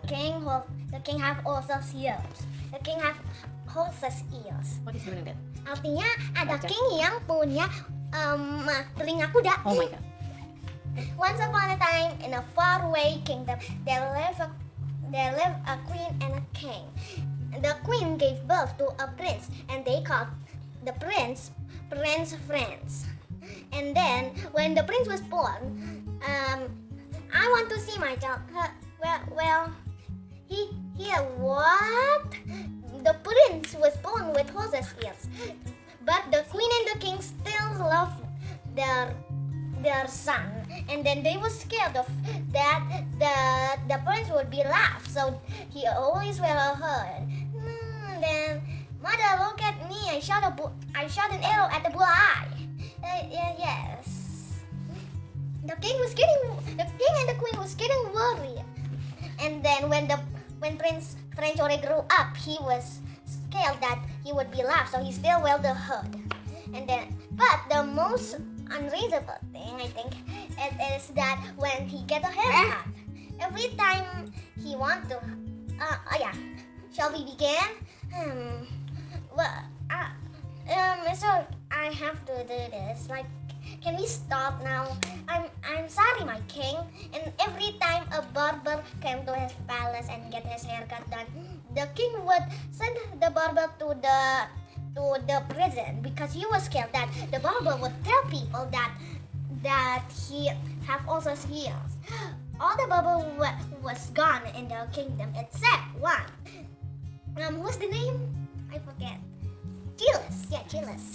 The king have horses ears. The king have horses ears. What is meaning that? Artinya ada Baca. king yang punya telinga kuda. Oh my god. Once upon a time, in a faraway kingdom, there lived a queen and a king. The queen gave birth to a prince, and they called the prince Prince Franz. And then, when the prince was born, I want to see my child. What? The prince was born with horse's ears, but the queen and the king still loved their son, and then they were scared of that the prince would be laughed, so he always wear a hood. Then, mother, look at me! I shot an arrow at the bullseye. Yes. The king and the queen was getting worried, and then when Prince Franchore grew up, he was scared that he would be laughed, so he still wore the hood. But the most unreasonable thing, I think, is that when he get a haircut, every time he want to, shall we begin? So I have to do this. Like, can we stop now? I'm sorry, my king. And every time a barber came to his palace and get his haircut done, the king would send the barber to the prison because he was scared that the barber would tell people that he have also heels. All the barber was gone in the kingdom except one. What's the name? I forget. Chilus. Yeah, Chilus.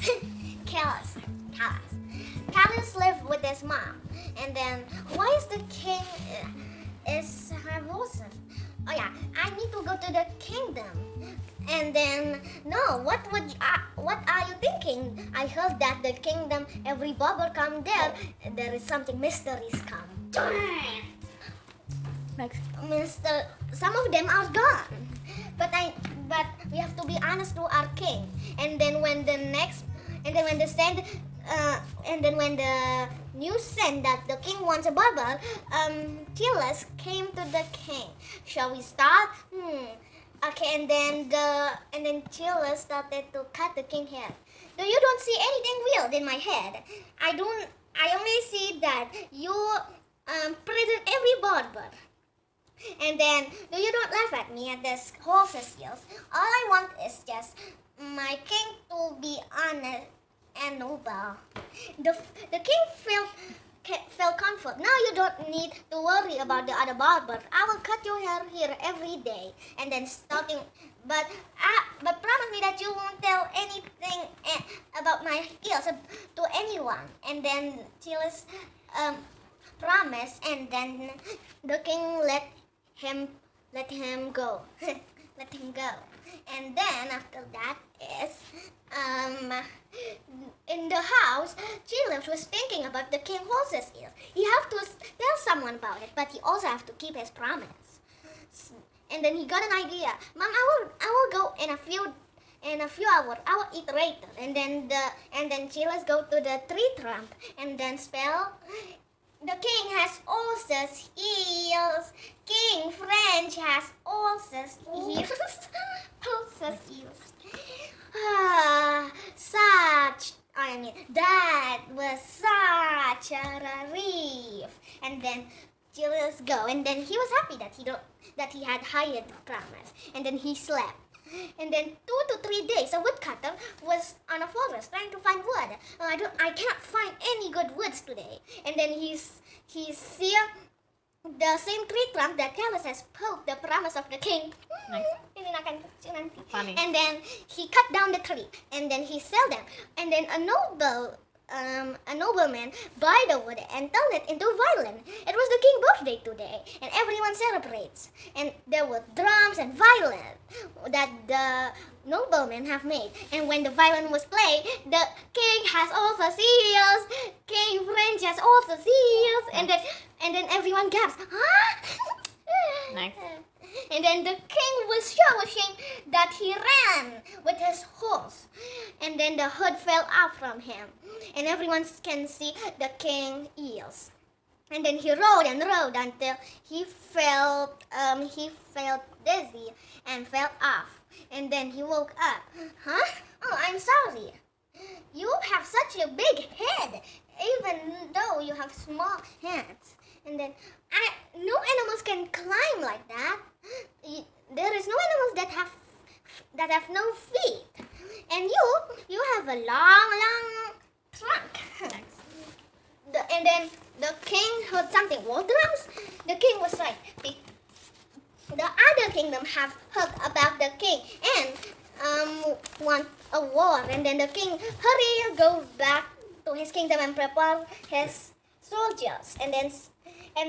Callus lived with his mom. And then, why is the king is have horses? Oh yeah, I need to go to the kingdom. And then, no, what are you thinking? I heard that the kingdom, every barber come there is something mysterious come. Next. Some of them are gone. But we have to be honest to our king. And then when the news sent that the king wants a barber, Chilus came to the king. Shall we start? Okay, and then Chilus started to cut the king hair. No, you don't see anything weird in my head. I only see that you present every barber. And then, you don't laugh at me at this horse's ears. All I want is just my king to be honest and noble. The king felt comfort. Now you don't need to worry about the other barber. I will cut your hair here every day, and then starting. But promise me that you won't tell anything about my ears to anyone. And then Chilus promised, and then the king let him go. Let him go. And then after that is in the house, Chilus was thinking about the king horse's ears. He have to tell someone about it, but he also have to keep his promise. And then he got an idea. Mom, I will go in a few hours. I will eat later. And then Chilus go to the tree trunk and then spell. The king has horses ears. King French has horses ears. Horses ears. That was such a relief. And then Chilus go, and then he was happy that he had hired promise. And then he slept. And then 2 to 3 days, a woodcutter was on a forest trying to find wood. I can't find any good woods today. And then he see the same tree trunk that Callus has poked the promise of the king. Nice. Funny. And then he cut down the tree, and then he sell them. And then a nobleman buy the wood and turn it into violin. It was the king's birthday today, and everyone celebrates. And there were drums and violin that the nobleman have made. And when the violin was played, the king has also seals. King French has also seals. And then everyone gasps. Huh? Nice. And then the king was so ashamed that he ran with his horse. And then the hood fell off from him. And everyone can see the king's ears. And then he rode and rode until he felt dizzy and fell off. And then he woke up. Huh? Oh, I'm sorry. You have such a big head, even though you have small hands. And then no animals can climb like that. There is no animals that have no feet. And you have a long trunk. And then the king heard something. War drums? The king was like, the other kingdom have heard about the king and want a war. And then the king hurry go back to his kingdom and prepare his soldiers. And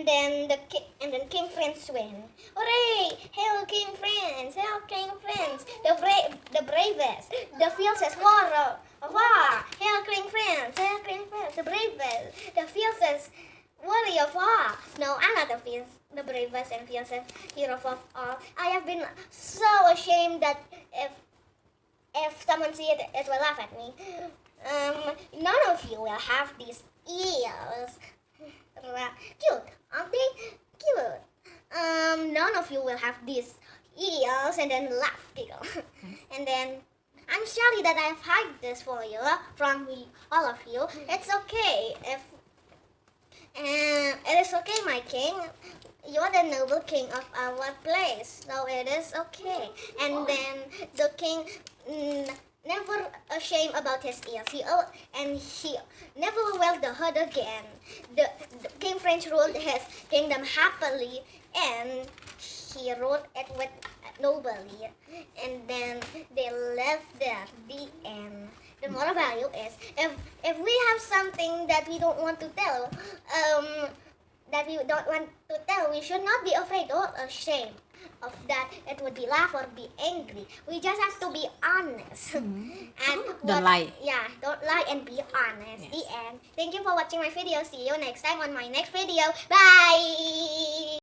then King Prince win. Hooray! Hail King Prince! Hail King Prince! The bravest, the fiercest warrior of war. Hail King Prince! Hail King Prince! The bravest, the fiercest warrior of war. No, I'm not the bravest and fiercest hero of all. I have been so ashamed that if someone see it, it will laugh at me. None of you will have these ears. Cute, aren't they? Cute. None of you will have these ears and then laugh, giggle. And then I'm sorry that I've hide this for you from all of you. It's okay it is okay, my king. You're the noble king of our place, so it is okay. And then the king never ashamed about his ears. He never wear the hood again. The King Prince ruled his kingdom happily, and he ruled it with nobly. And then they lived there. The end. The moral value is, if we have something that we don't want to tell, we should not be afraid or ashamed of that. It would be laugh or be angry. We just have to be honest. And Don't lie. Yeah, don't lie and be honest. Yes. The end. Thank you for watching my video. See you next time on my next video. Bye.